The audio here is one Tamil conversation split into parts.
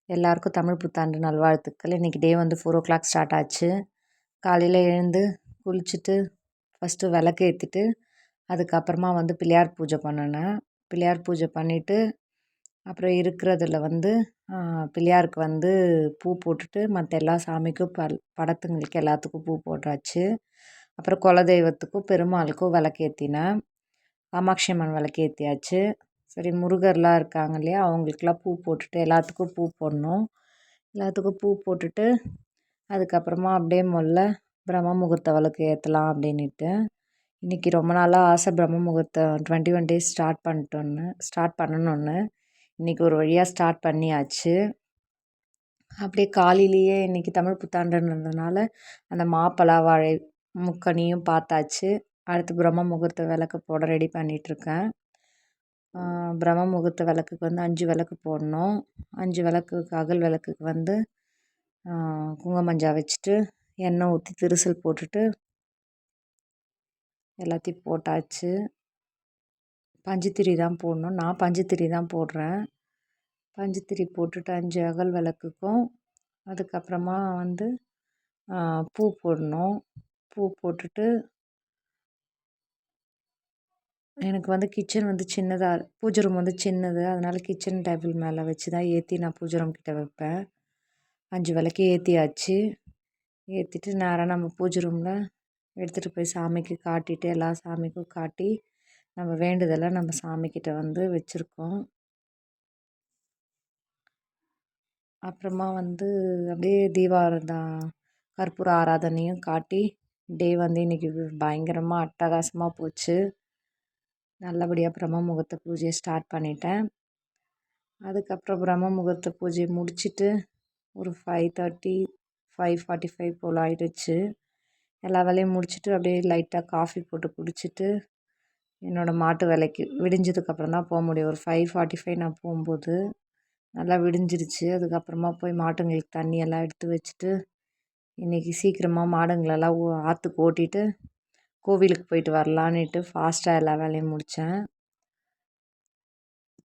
எல்லாருக்கும் தமிழ் புத்தாண்டு நல்வாழ்த்துக்கள். இன்றைக்கி டே வந்து 4 o'clock ஸ்டார்ட் ஆச்சு. காலையில் எழுந்து குளிச்சுட்டு ஃபஸ்ட்டு விளக்கு ஏற்றிட்டு அதுக்கப்புறமா வந்து பிள்ளையார் பூஜை பண்ணினேன். பிள்ளையார் பூஜை பண்ணிவிட்டு அப்புறம் இருக்கிறதுல வந்து பிள்ளையாருக்கு வந்து பூ போட்டுட்டு மற்ற எல்லா சாமிக்கும் படத்துங்களுக்கு எல்லாத்துக்கும் பூ போட்டாச்சு. அப்புறம் குலதெய்வத்துக்கும் பெருமாளுக்கும் விளக்கு ஏற்றினேன். காமாட்சி அம்மன் விளக்கு ஏற்றியாச்சு. சரி, முருகர்லாம் இருக்காங்க இல்லையா, அவங்களுக்கெல்லாம் பூ போட்டுட்டு எல்லாத்துக்கும் பூ போடணும். எல்லாத்துக்கும் பூ போட்டுட்டு அதுக்கப்புறமா அப்படியே முதல்ல பிரம்ம முகூர்த்த விளக்கு ஏற்றலாம் அப்படின்ட்டு. இன்றைக்கி ரொம்ப நாளாக ஆசை பிரம்ம முகூர்த்தம் 21 days ஸ்டார்ட் பண்ணணுன்னு. இன்றைக்கி ஒரு வழியாக ஸ்டார்ட் பண்ணியாச்சு. அப்படியே காலையிலேயே இன்றைக்கி தமிழ் புத்தாண்டுன்றதுனால அந்த மாப்பழா வாழை முக்கனியும் பார்த்தாச்சு. அடுத்து பிரம்ம முகூர்த்த விளக்கு போட ரெடி பண்ணிகிட்ருக்கேன். பிரம்ம முகூர்த்த விளக்குக்கு வந்து 5 விளக்கு போடணும். 5 விளக்குக்கு அகல் விளக்குக்கு வந்து குங்குமஞ்சா வச்சுட்டு எண்ணெய் ஊற்றி திருசல் போட்டுட்டு எல்லாத்தையும் போட்டாச்சு. பஞ்சுத்திரி தான் போடணும். நான் பஞ்சுத்திரி தான் போடுறேன். பஞ்சுத்திரி போட்டுட்டு 5 அகல் விளக்குக்கும் அதுக்கப்புறமா வந்து பூ போடணும். பூ போட்டுட்டு எனக்கு வந்து கிச்சன் வந்து சின்னதாக, பூஜை ரூம் வந்து சின்னது, அதனால் கிச்சன் டேபிள் மேலே வச்சு தான் ஏற்றி நான் பூஜை ரூம் கிட்ட வைப்பேன். 5 விளக்கு ஏற்றியாச்சு. ஏற்றிட்டு நேராக நம்ம பூஜை ரூமில் எடுத்துகிட்டு போய் சாமிக்கு காட்டிட்டு எல்லா சாமிக்கும் காட்டி நம்ம வேண்டுதலை நம்ம சாமிக்கிட்ட வந்து வச்சுருக்கோம். அப்புறமா வந்து அப்படியே கற்பூர ஆராதனையும் காட்டி டே வந்து இன்றைக்கி பயங்கரமாக அட்டகாசமாக போச்சு. நல்லபடியாக பிரம்ம முகூர்த்த பூஜையை ஸ்டார்ட் பண்ணிட்டேன். அதுக்கப்புறம் பிரம்ம முகூர்த்த பூஜையை முடிச்சுட்டு ஒரு 5:30 5:45 போல் ஆயிடுச்சு. எல்லா வேலையும் முடிச்சுட்டு அப்படியே லைட்டாக காஃபி போட்டு குடிச்சிட்டு என்னோடய மாட்டு வேலைக்கு விடிஞ்சதுக்கப்புறம் தான் போக முடியும். ஒரு 5:45 நான் போகும்போது நல்லா விடிஞ்சிருச்சு. அதுக்கப்புறமா போய் மாட்டுங்களுக்கு தண்ணியெல்லாம் எடுத்து வச்சுட்டு இன்றைக்கி சீக்கிரமாக மாடுங்களெல்லாம் ஆற்றுக்கு ஓட்டிட்டு கோவிலுக்கு போயிட்டு வரலான்னுட்டு ஃபாஸ்ட்டாக எல்லா வேலையும் முடித்தேன்.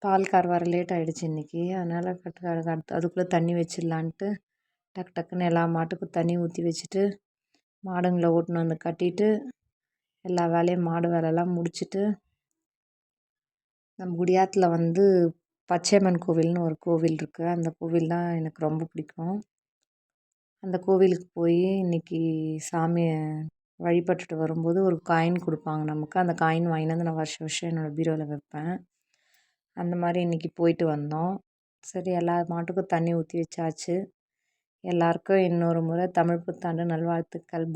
பால்கார் வர லேட் ஆகிடுச்சு இன்றைக்கி. அதனால் அதுக்குள்ளே தண்ணி வச்சிடலான்ட்டு டக்குன்னு எல்லா மாட்டுக்கும் தண்ணி ஊற்றி வச்சுட்டு மாடுங்களை ஓட்டுன்னு வந்து கட்டிட்டு எல்லா வேலையும் மாடு வேலையெல்லாம் முடிச்சுட்டு நம்ம குடியாத்தில் வந்து பச்சையம்மன் கோவில்னு ஒரு கோவில் இருக்குது. அந்த கோவில் தான் எனக்கு ரொம்ப பிடிக்கும். அந்த கோவிலுக்கு போய் இன்றைக்கி சாமியை வழிபட்டுட்டு வரும்போது ஒரு காயின் கொடுப்பாங்க நமக்கு. அந்த காயின் வாங்கிட்டு வந்து நான் வருஷம் என்னோடய பீரோவில் வைப்பேன். அந்த மாதிரி இன்றைக்கி போயிட்டு வந்தோம். சரி, எல்லா மாட்டுக்கும் தண்ணி ஊற்றி வச்சாச்சு. எல்லாருக்கும் இன்னொரு முறை தமிழ் புத்தாண்டு நல்வாழ்த்துக்கள்.